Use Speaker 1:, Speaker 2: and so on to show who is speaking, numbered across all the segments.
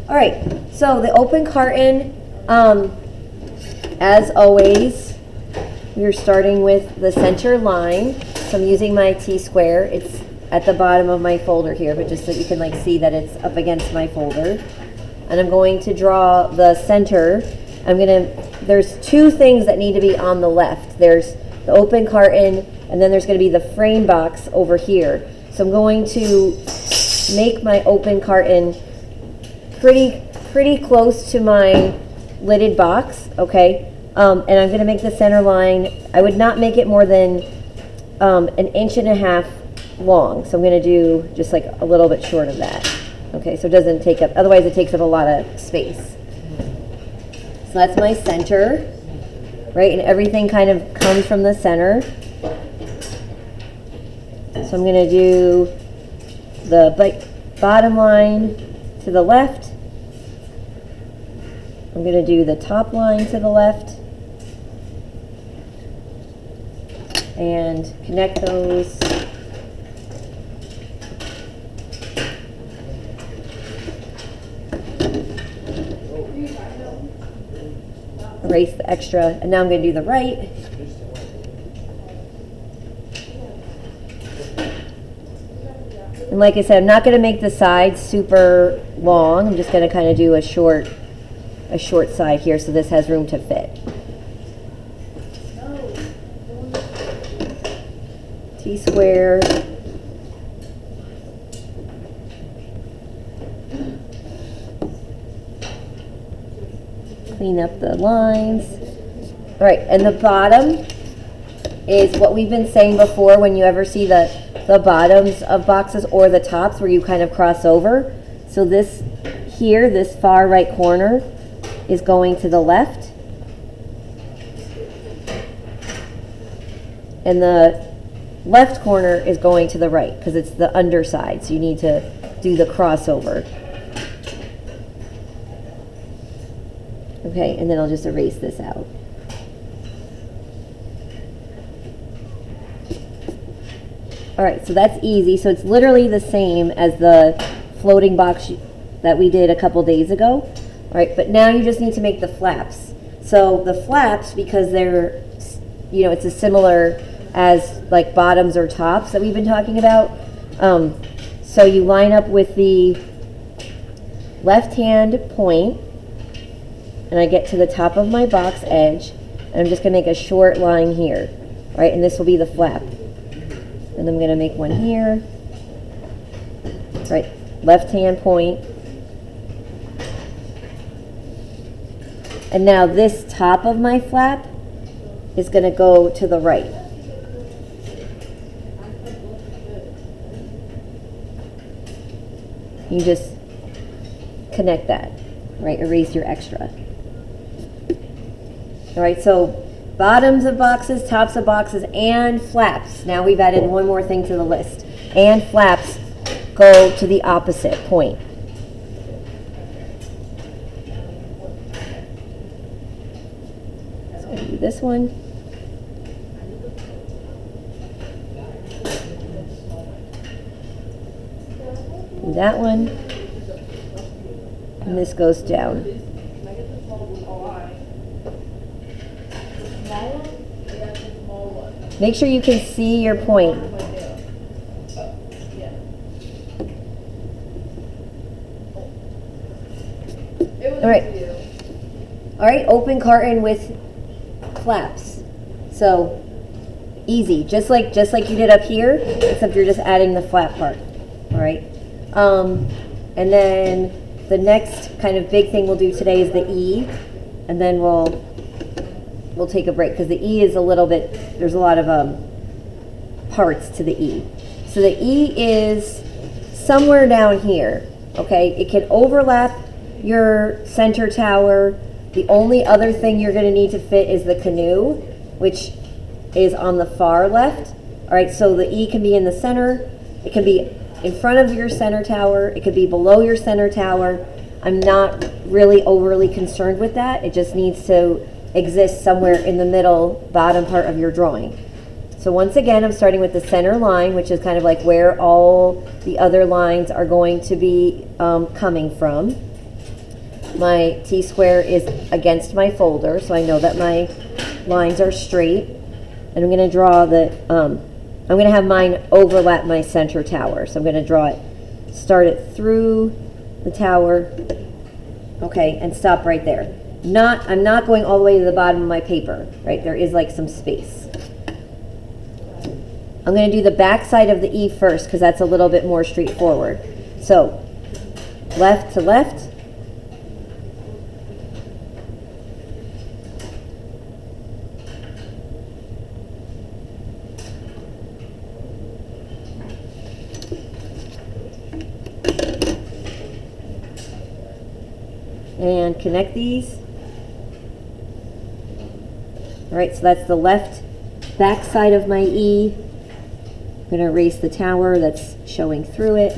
Speaker 1: All right, so the open carton, as always, we're starting with the center line. So I'm using my T-square. It's at the bottom of my folder here, but just so you can like see that it's up against my folder. And I'm going to draw the center. There's two things that need to be on the left. There's the open carton, and then there's going to be the frame box over here. So I'm going to make my open carton pretty close to my lidded box, okay? And I'm going to make the center line. I would not make it more than 1.5 inches long. So I'm going to do just like a little bit short of that. Okay, so it doesn't take up, otherwise it takes up a lot of space. So that's my center, right? And everything kind of comes from the center. So I'm going to do the bottom line to the left. I'm going to do the top line to the left. And connect those. Erase the extra, and now I'm going to do the right. And like I said, I'm not going to make the sides super long. I'm just going to kind of do a short side here, so this has room to fit. T-square. Clean up the lines. All right, and the bottom is what we've been saying before when you ever see the bottoms of boxes or the tops where you kind of cross over. So this here, this far right corner is going to the left. And the left corner is going to the right because it's the underside. So you need to do the crossover. Okay, and then I'll just erase this out. All right, so that's easy. So it's literally the same as the floating box that we did a couple days ago. All right, but now you just need to make the flaps. So the flaps, because they're, it's as similar as like bottoms or tops that we've been talking about. So you line up with the left hand point, and I get to the top of my box edge, and I'm just going to make a short line here, right? And this will be the flap. And I'm going to make one here, right? Left hand point. And now this top of my flap is going to go to the right. You just connect that, right? Erase your extra. All right, so bottoms of boxes, tops of boxes, and flaps. Now we've added one more thing to the list. And flaps go to the opposite point. So I'm going to do this one. Do that one. And this goes down. Make sure you can see your point. All right, open carton with flaps. So easy, just like you did up here, except you're just adding the flap part. All right, and then the next kind of big thing we'll do today is the E, and then we'll take a break because the E is a little bit, there's a lot of parts to the E. So the E is somewhere down here, okay? It can overlap your center tower. The only other thing you're going to need to fit is the canoe, which is on the far left. All right, so the E can be in the center. It can be in front of your center tower. It could be below your center tower. I'm not really overly concerned with that. It just needs to exist somewhere in the middle, bottom part of your drawing. So once again, I'm starting with the center line, which is kind of like where all the other lines are going to be coming from. my T-square is against my folder, so I know that my lines are straight. And I'm going to draw I'm going to have mine overlap my center tower. So I'm going to draw it, start it through the tower, okay, and stop right there. I'm not going all the way to the bottom of my paper, right? There is like some space. I'm going to do the back side of the E first because that's a little bit more straightforward. So left to left. And connect these. All right, so that's the left back side of my E. I'm going to erase the tower that's showing through it.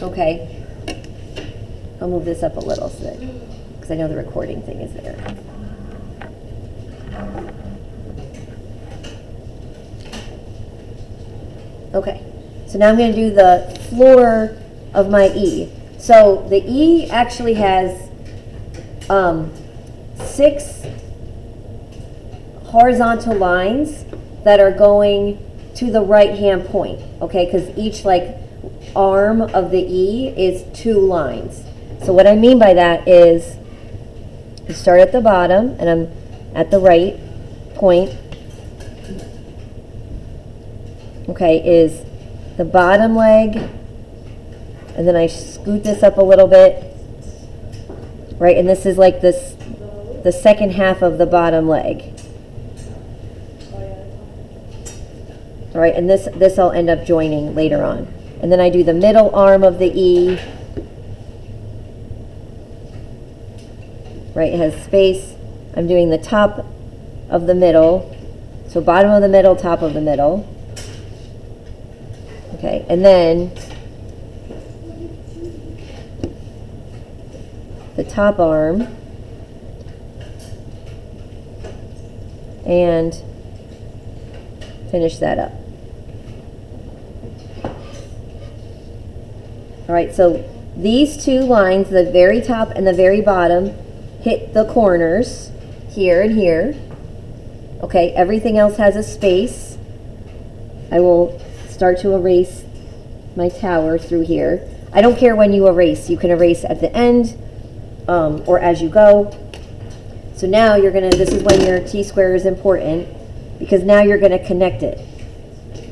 Speaker 1: Okay. I'll move this up a little because I know the recording thing is there. Okay, so now I'm going to do the floor of my E. So the E actually has 6 horizontal lines that are going to the right-hand point, okay, because each like arm of the E is 2 lines. So what I mean by that is you start at the bottom and I'm at the right point. Okay, is the bottom leg, and then I scoot this up a little bit, right, and this is like the second half of the bottom leg. All right, and this I'll end up joining later on. And then I do the middle arm of the E, right, it has space. I'm doing the top of the middle, so bottom of the middle, top of the middle. Okay, and then the top arm and finish that up. All right, so these 2 lines, the very top and the very bottom, hit the corners here and here. Okay, everything else has a space. I will start to erase my tower through here. I don't care when you erase. You can erase at the end or as you go. So now this is when your T-square is important because now you're going to connect it.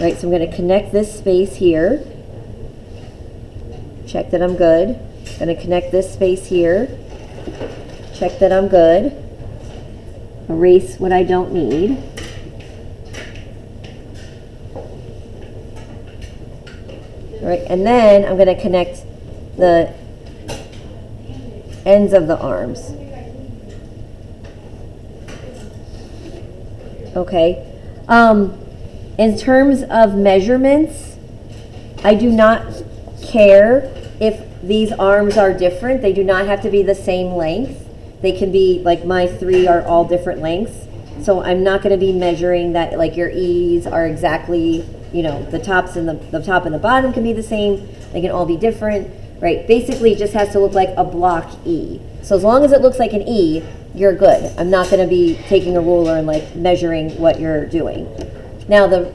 Speaker 1: Right, so I'm going to connect this space here. Check that I'm good. Going to connect this space here. Check that I'm good. Erase what I don't need. All right, and then I'm going to connect the ends of the arms. Okay. In terms of measurements, I do not care if these arms are different. They do not have to be the same length. They can be, like my 3 are all different lengths. So I'm not going to be measuring that, like your E's are exactly, the tops and the top and the bottom can be the same. They can all be different, right? Basically, it just has to look like a block E. So as long as it looks like an E, you're good. I'm not going to be taking a ruler and like measuring what you're doing. Now the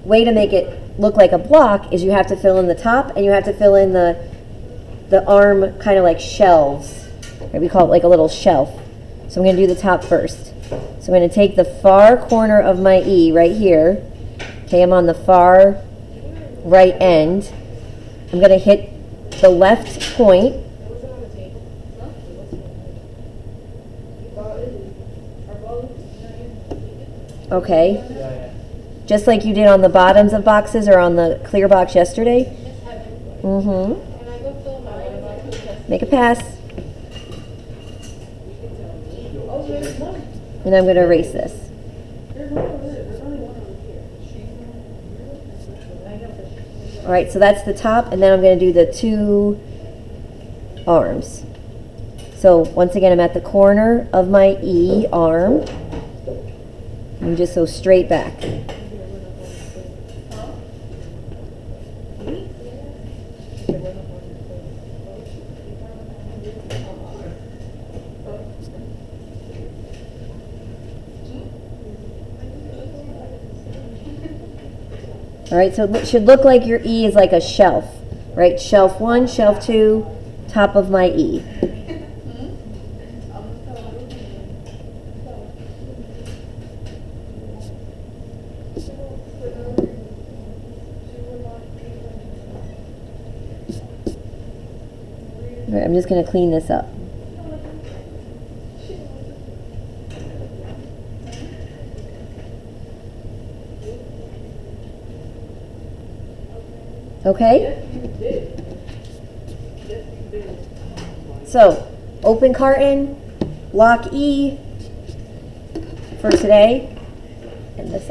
Speaker 1: way to make it look like a block is you have to fill in the top and you have to fill in the arm kind of like shelves. Right? We call it like a little shelf. So I'm going to do the top first. So I'm going to take the far corner of my E right here. Okay, I'm on the far right end. I'm going to hit the left point. Okay. Just like you did on the bottoms of boxes or on the clear box yesterday. Mm-hmm. Make a pass. And I'm going to erase this. All right, so that's the top, and then I'm going to do the 2 arms. So once again, I'm at the corner of my E arm. And just so straight back. All right, so it should look like your E is like a shelf, right? Shelf 1, shelf 2, top of my E. All right, I'm just going to clean this up. Okay? So, open carton, lock E for today, and this.